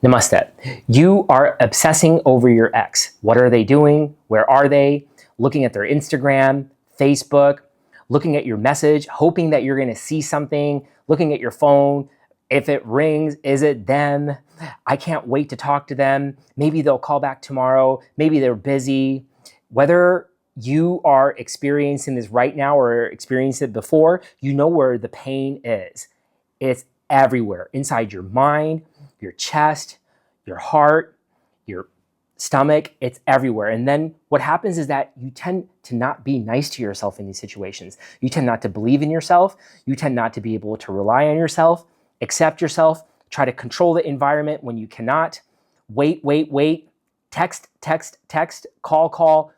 Namaste. You are obsessing over your ex. What are they doing? Where are they? Looking at their Instagram, Facebook, looking at your message, hoping that you're going to see something, looking at your phone. If it rings, is it them? I can't wait to talk to them. Maybe they'll call back tomorrow. Maybe they're busy. Whether you are experiencing this right now or experienced it before, you know where the pain is. It's everywhere, inside your mind, your chest, your heart, your stomach, it's everywhere. And then what happens is that you tend to not be nice to yourself in these situations. You tend not to believe in yourself. You tend not to be able to rely on yourself, accept yourself, try to control the environment when you cannot. Wait, text, call,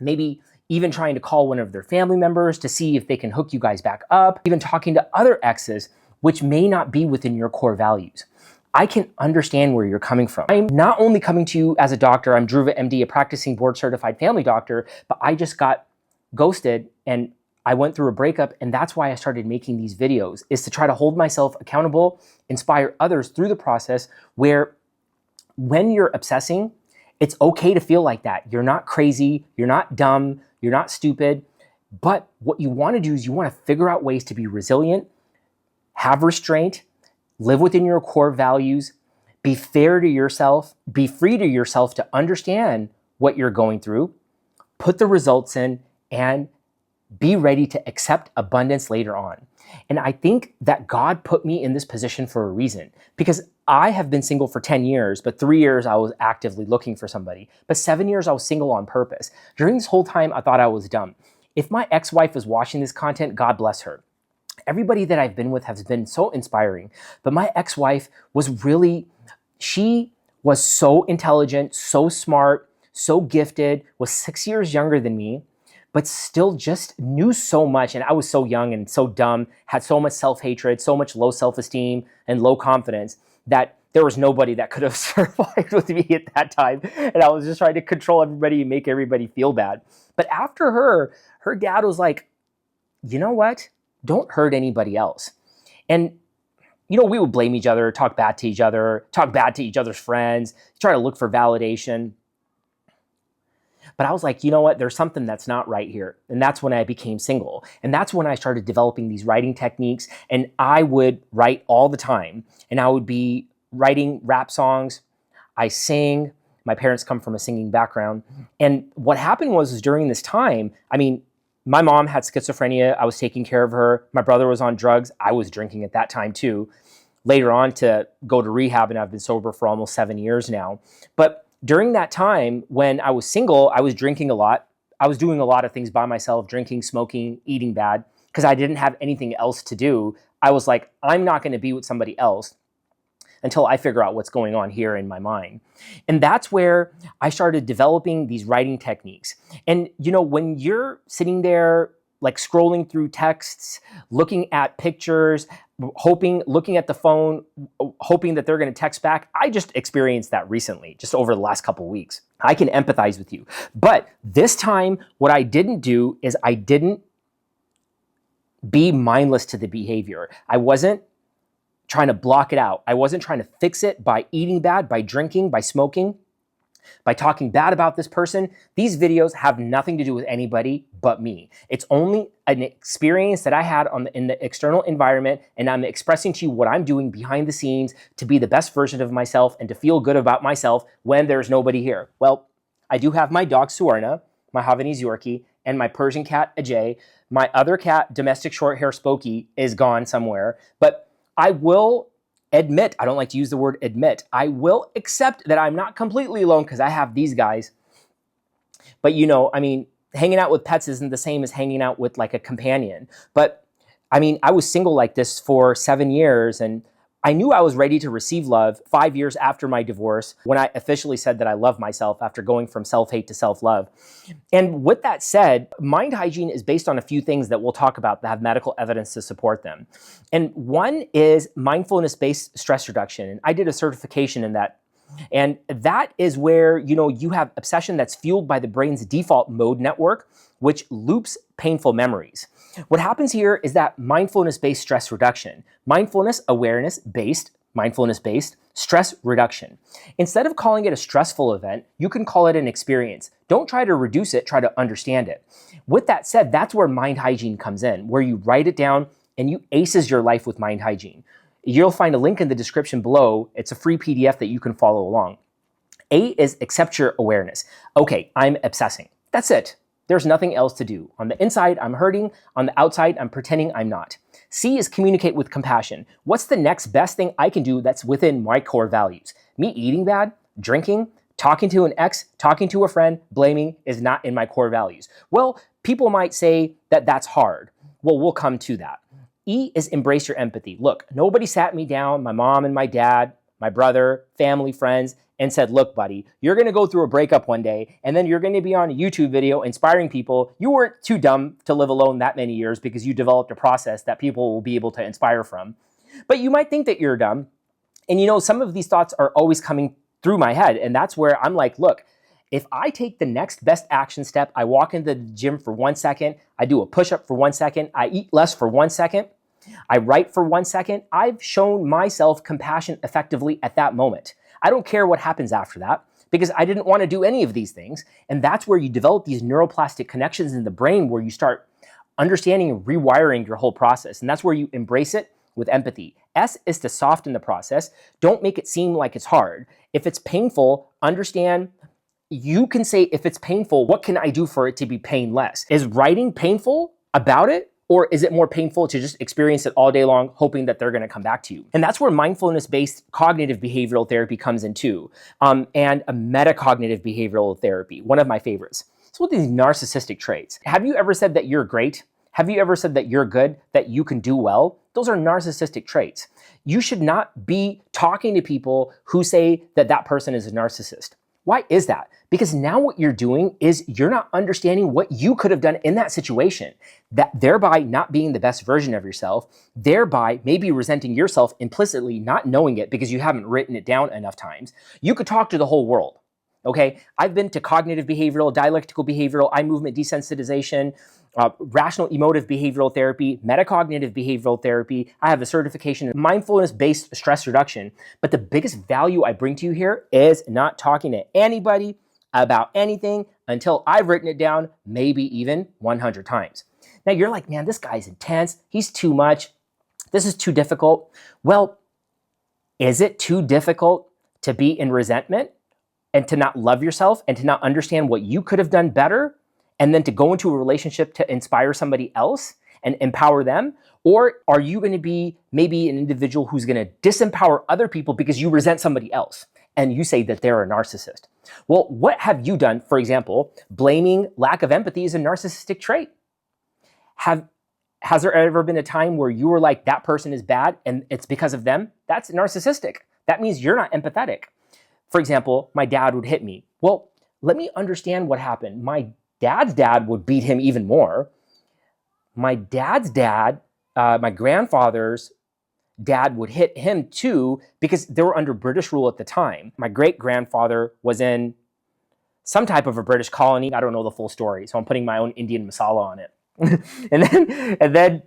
maybe even trying to call one of their family members to see if they can hook you guys back up, even talking to other exes, which may not be within your core values. I can understand where you're coming from. I'm not only coming to you as a doctor, I'm Dhruva, MD, a practicing board-certified family doctor, but I just got ghosted and I went through a breakup, and that's why I started making these videos, is to try to hold myself accountable, inspire others through the process where when you're obsessing, it's okay to feel like that. You're not crazy, you're not dumb, you're not stupid, but what you want to do is you want to figure out ways to be resilient, have restraint, live within your core values, be fair to yourself, be free to yourself to understand what you're going through, put the results in, and be ready to accept abundance later on. And I think that God put me in this position for a reason, because I have been single for 10 years, but 3 years I was actively looking for somebody. But 7 years I was single on purpose. During this whole time, I thought I was dumb. If my ex-wife is watching this content, God bless her. Everybody that I've been with has been so inspiring, but my ex-wife was really, she was so intelligent, so smart, so gifted, was 6 years younger than me, but still just knew so much. And I was so young and so dumb, had so much self-hatred, so much low self-esteem and low confidence that there was nobody that could have survived with me at that time. And I was just trying to control everybody and make everybody feel bad. But after her dad was like, you know what? Don't hurt anybody else. And, you know, we would blame each other, talk bad to each other, talk bad to each other's friends, try to look for validation. But I was like, you know what? There's something that's not right here. And that's when I became single. And that's when I started developing these writing techniques. And I would write all the time. And I would be writing rap songs. I sing. My parents come from a singing background. And what happened was during this time, my mom had schizophrenia. I was taking care of her. My brother was on drugs. I was drinking at that time too. Later on to go to rehab, and I've been sober for almost 7 years now. But during that time when I was single, I was drinking a lot. I was doing a lot of things by myself, drinking, smoking, eating bad, because I didn't have anything else to do. I was like, I'm not going to be with somebody else until I figure out what's going on here in my mind. And that's where I started developing these writing techniques. And, you know, when you're sitting there, like scrolling through texts, looking at pictures, looking at the phone, hoping that they're going to text back, I just experienced that recently, just over the last couple of weeks. I can empathize with you. But this time, what I didn't do is I didn't be mindless to the behavior. I wasn't trying to block it out. I wasn't trying to fix it by eating bad, by drinking, by smoking, by talking bad about this person. These videos have nothing to do with anybody but me. It's only an experience that I had in the external environment, and I'm expressing to you what I'm doing behind the scenes to be the best version of myself and to feel good about myself when there's nobody here. Well, I do have my dog Suwarna, my Havanese Yorkie, and my Persian cat Ajay. My other cat, domestic short hair Spokey, is gone somewhere, but I will admit, I don't like to use the word admit, I will accept that I'm not completely alone because I have these guys. But hanging out with pets isn't the same as hanging out with like a companion. But I was single like this for 7 years, and I knew I was ready to receive love 5 years after my divorce, when I officially said that I love myself after going from self-hate to self-love. And with that said, Mind Hygiene is based on a few things that we'll talk about that have medical evidence to support them. And one is mindfulness-based stress reduction. And I did a certification in that. And that is where, you have obsession that's fueled by the brain's default mode network, which loops painful memories. What happens here is that mindfulness-based stress reduction, mindfulness awareness-based mindfulness-based stress reduction. Instead of calling it a stressful event, you can call it an experience. Don't try to reduce it, try to understand it. With that said, that's where mind hygiene comes in, where you write it down and you aces your life with mind hygiene. You'll find a link in the description below. It's a free PDF that you can follow along. A is accept your awareness. Okay, I'm obsessing. That's it. There's nothing else to do. On the inside, I'm hurting. On the outside, I'm pretending I'm not. C is communicate with compassion. What's the next best thing I can do that's within my core values? Me eating bad, drinking, talking to an ex, talking to a friend, blaming is not in my core values. Well, people might say that that's hard. Well, we'll come to that. E is embrace your empathy. Look, nobody sat me down, my mom and my dad, my brother, family, friends, and said, look, buddy, you're going to go through a breakup one day, and then you're going to be on a YouTube video inspiring people. You weren't too dumb to live alone that many years because you developed a process that people will be able to inspire from. But you might think that you're dumb. And you know, some of these thoughts are always coming through my head. And that's where I'm like, look, if I take the next best action step, I walk into the gym for 1 second, I do a push-up for 1 second, I eat less for 1 second, I write for 1 second, I've shown myself compassion effectively at that moment. I don't care what happens after that because I didn't want to do any of these things. And that's where you develop these neuroplastic connections in the brain where you start understanding and rewiring your whole process. And that's where you embrace it with empathy. S is to soften the process. Don't make it seem like it's hard. If it's painful, understand. You can say, if it's painful, what can I do for it to be painless? Is writing painful about it? Or is it more painful to just experience it all day long, hoping that they're going to come back to you? And that's where mindfulness-based cognitive behavioral therapy comes in too, and a metacognitive behavioral therapy, one of my favorites. So with these narcissistic traits, have you ever said that you're great? Have you ever said that you're good, that you can do well? Those are narcissistic traits. You should not be talking to people who say that that person is a narcissist. Why is that? Because now what you're doing is you're not understanding what you could have done in that situation, that thereby not being the best version of yourself, thereby maybe resenting yourself implicitly, not knowing it because you haven't written it down enough times. You could talk to the whole world. Okay, I've been to cognitive behavioral, dialectical behavioral, eye movement desensitization, rational emotive behavioral therapy, metacognitive behavioral therapy. I have a certification in mindfulness-based stress reduction. But the biggest value I bring to you here is not talking to anybody about anything until I've written it down, maybe even 100 times. Now you're like, man, this guy's intense. He's too much. This is too difficult. Well, is it too difficult to be in resentment and to not love yourself and to not understand what you could have done better and then to go into a relationship to inspire somebody else and empower them? Or are you going to be maybe an individual who's going to disempower other people because you resent somebody else and you say that they're a narcissist? Well, what have you done? For example, blaming lack of empathy is a narcissistic trait. Has there ever been a time where you were like, that person is bad and it's because of them? That's narcissistic. That means you're not empathetic. For example, my dad would hit me. Well, let me understand what happened. My dad's dad would beat him even more. My dad's dad, my grandfather's dad would hit him too because they were under British rule at the time. My great-grandfather was in some type of a British colony. I don't know the full story, so I'm putting my own Indian masala on it. and then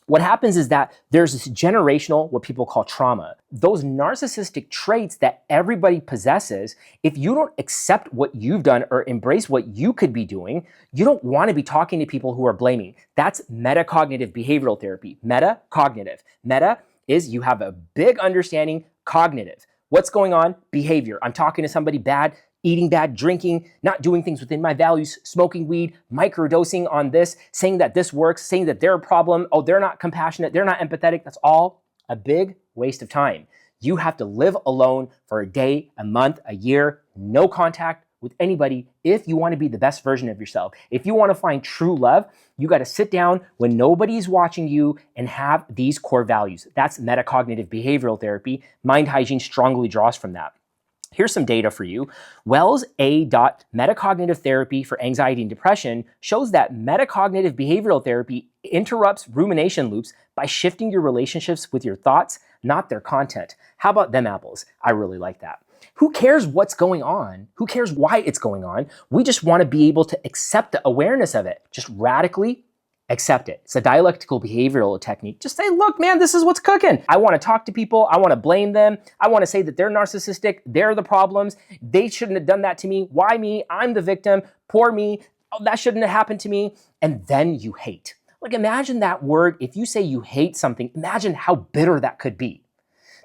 what happens is that there's this generational, what people call trauma. Those narcissistic traits that everybody possesses, if you don't accept what you've done or embrace what you could be doing, you don't want to be talking to people who are blaming. That's metacognitive behavioral therapy. Metacognitive. Meta is you have a big understanding, cognitive. What's going on? Behavior. I'm talking to somebody bad, eating bad, drinking, not doing things within my values, smoking weed, microdosing on this, saying that this works, saying that they're a problem, oh, they're not compassionate, they're not empathetic. That's all a big waste of time. You have to live alone for a day, a month, a year, no contact with anybody if you want to be the best version of yourself. If you want to find true love, you got to sit down when nobody's watching you and have these core values. That's metacognitive behavioral therapy. Mind hygiene strongly draws from that. Here's some data for you. Wells A. Metacognitive therapy for anxiety and depression shows that metacognitive behavioral therapy interrupts rumination loops by shifting your relationships with your thoughts, not their content. How about them apples? I really like that. Who cares what's going on? Who cares why it's going on? We just want to be able to accept the awareness of it, just radically accept it. It's a dialectical behavioral technique. Just say, look, man, this is what's cooking. I want to talk to people. I want to blame them. I want to say that they're narcissistic. They're the problems. They shouldn't have done that to me. Why me? I'm the victim. Poor me. Oh, that shouldn't have happened to me. And then you hate. Like, imagine that word. If you say you hate something, imagine how bitter that could be.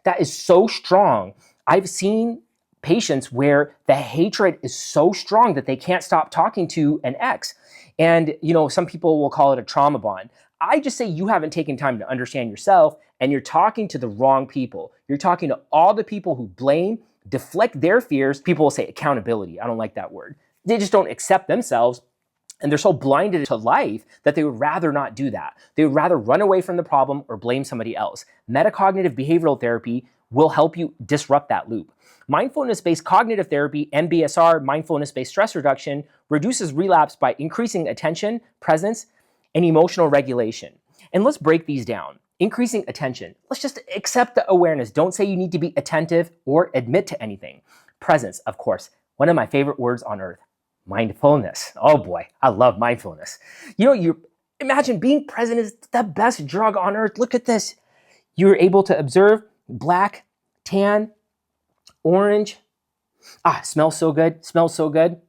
That is so strong. I've seen patients where the hatred is so strong that they can't stop talking to an ex. And, some people will call it a trauma bond. I just say you haven't taken time to understand yourself, and you're talking to the wrong people. You're talking to all the people who blame, deflect their fears. People will say accountability. I don't like that word. They just don't accept themselves. And they're so blinded to life that they would rather not do that. They would rather run away from the problem or blame somebody else. Metacognitive behavioral therapy will help you disrupt that loop. Mindfulness-based cognitive therapy, MBSR, mindfulness-based stress reduction, reduces relapse by increasing attention, presence, and emotional regulation. And let's break these down. Increasing attention. Let's just accept the awareness. Don't say you need to be attentive or admit to anything. Presence, of course, one of my favorite words on earth. Mindfulness. Oh boy, I love mindfulness. You imagine being present is the best drug on earth. Look at this. You're able to observe black, tan, orange. Smells so good. Smells so good.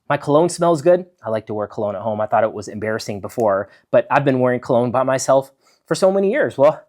My cologne smells good. I like to wear cologne at home. I thought it was embarrassing before, but I've been wearing cologne by myself for so many years. Well,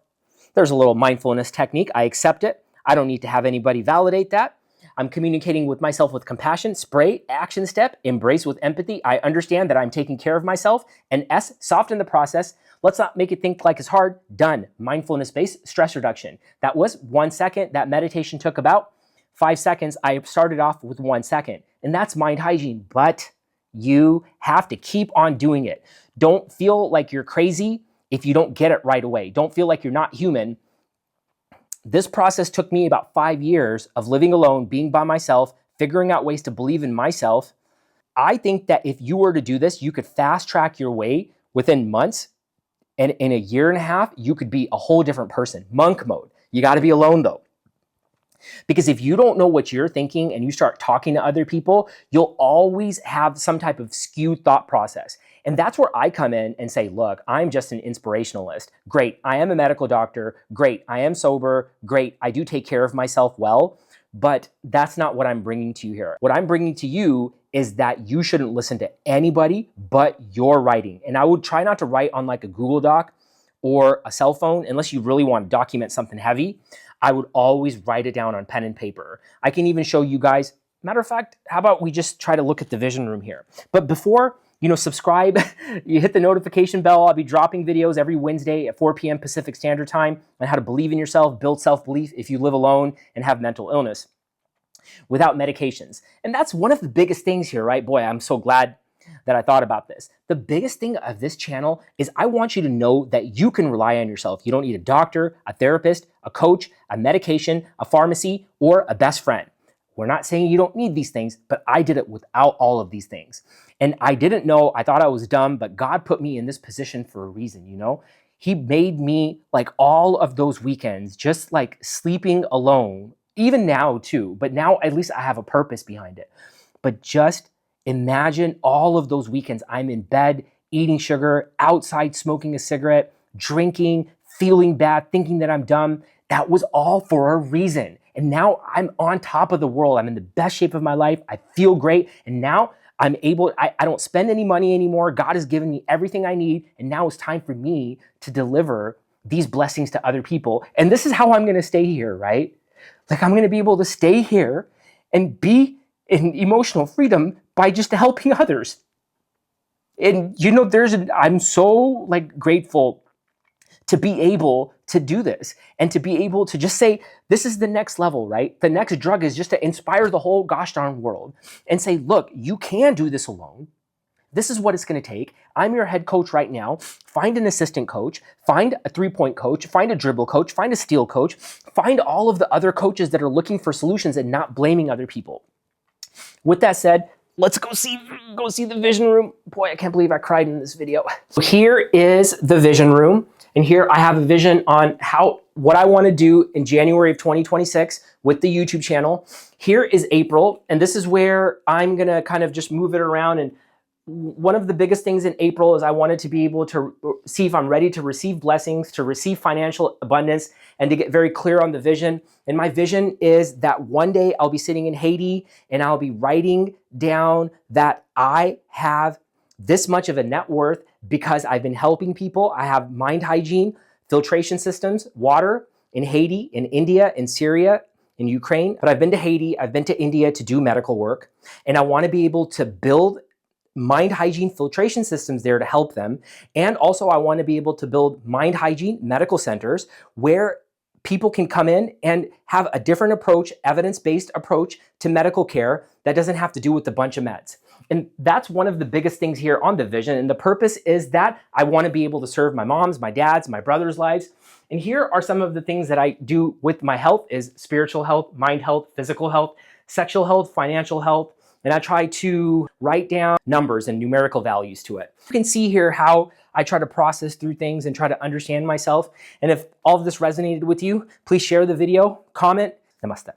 there's a little mindfulness technique. I accept it. I don't need to have anybody validate that. I'm communicating with myself with compassion. Spray, action step, embrace with empathy. I understand that I'm taking care of myself. And S, soften the process. Let's not make it think like it's hard. Done. Mindfulness-based stress reduction. That was 1 second. That meditation took about 5 seconds. I started off with 1 second. And that's mind hygiene. But you have to keep on doing it. Don't feel like you're crazy if you don't get it right away. Don't feel like you're not human. This process took me about 5 years of living alone, being by myself, figuring out ways to believe in myself. I think that if you were to do this, you could fast track your way within months. And in a year and a half, you could be a whole different person. Monk mode. You got to be alone though. Because if you don't know what you're thinking and you start talking to other people, you'll always have some type of skewed thought process. And that's where I come in and say, look, I'm just an inspirationalist. Great, I am a medical doctor. Great, I am sober. Great, I do take care of myself well. But that's not what I'm bringing to you here. What I'm bringing to you is that you shouldn't listen to anybody but your writing. And I would try not to write on like a Google Doc or a cell phone unless you really want to document something heavy. I would always write it down on pen and paper. I can even show you guys. Matter of fact, how about we just try to look at the vision room here? But before, subscribe, you hit the notification bell. I'll be dropping videos every Wednesday at 4 p.m. Pacific Standard Time on how to believe in yourself, build self-belief if you live alone and have mental illness without medications. And that's one of the biggest things here, right? Boy, I'm so glad that I thought about this. The biggest thing of this channel is I want you to know that you can rely on yourself. You don't need a doctor, a therapist, a coach, a medication, a pharmacy, or a best friend. We're not saying you don't need these things, but I did it without all of these things. And I didn't know, I thought I was dumb, but God put me in this position for a reason, He made me like all of those weekends, just like sleeping alone, even now too, but now at least I have a purpose behind it. But just imagine all of those weekends I'm in bed, eating sugar, outside smoking a cigarette, drinking, feeling bad, thinking that I'm dumb. That was all for a reason. And now I'm on top of the world. I'm in the best shape of my life. I feel great. And now I'm able, I don't spend any money anymore. God has given me everything I need. And now it's time for me to deliver these blessings to other people. And this is how I'm going to stay here, right? Like I'm going to be able to stay here and be in emotional freedom by just helping others. And I'm so grateful to be able to do this and to be able to just say, this is the next level, right? The next drug is just to inspire the whole gosh darn world and say, look, you can do this alone. This is what it's going to take. I'm your head coach right now. Find an assistant coach, find a 3-point coach, find a dribble coach, find a steal coach, find all of the other coaches that are looking for solutions and not blaming other people. With that said, let's go see the vision room. Boy, I can't believe I cried in this video. So here is the vision room. And here I have a vision on what I want to do in January of 2026 with the YouTube channel. Here is April, and this is where I'm going to kind of just move it around and one of the biggest things in April is I wanted to be able to see if I'm ready to receive blessings, to receive financial abundance, and to get very clear on the vision. And my vision is that one day I'll be sitting in Haiti and I'll be writing down that I have this much of a net worth because I've been helping people. I have Mind Hygiene, filtration systems, water in Haiti, in India, in Syria, in Ukraine. But I've been to Haiti, I've been to India to do medical work, and I want to be able to build Mind Hygiene filtration systems there to help them. And also I want to be able to build Mind Hygiene medical centers where people can come in and have a different approach, evidence-based approach to medical care that doesn't have to do with a bunch of meds. And that's one of the biggest things here on the vision. And the purpose is that I want to be able to serve my mom's, my dad's, my brother's lives. And here are some of the things that I do with my health: is spiritual health, mind health, physical health, sexual health, financial health. And I try to write down numbers and numerical values to it. You can see here how I try to process through things and try to understand myself. And if all of this resonated with you, please share the video, comment. Namaste.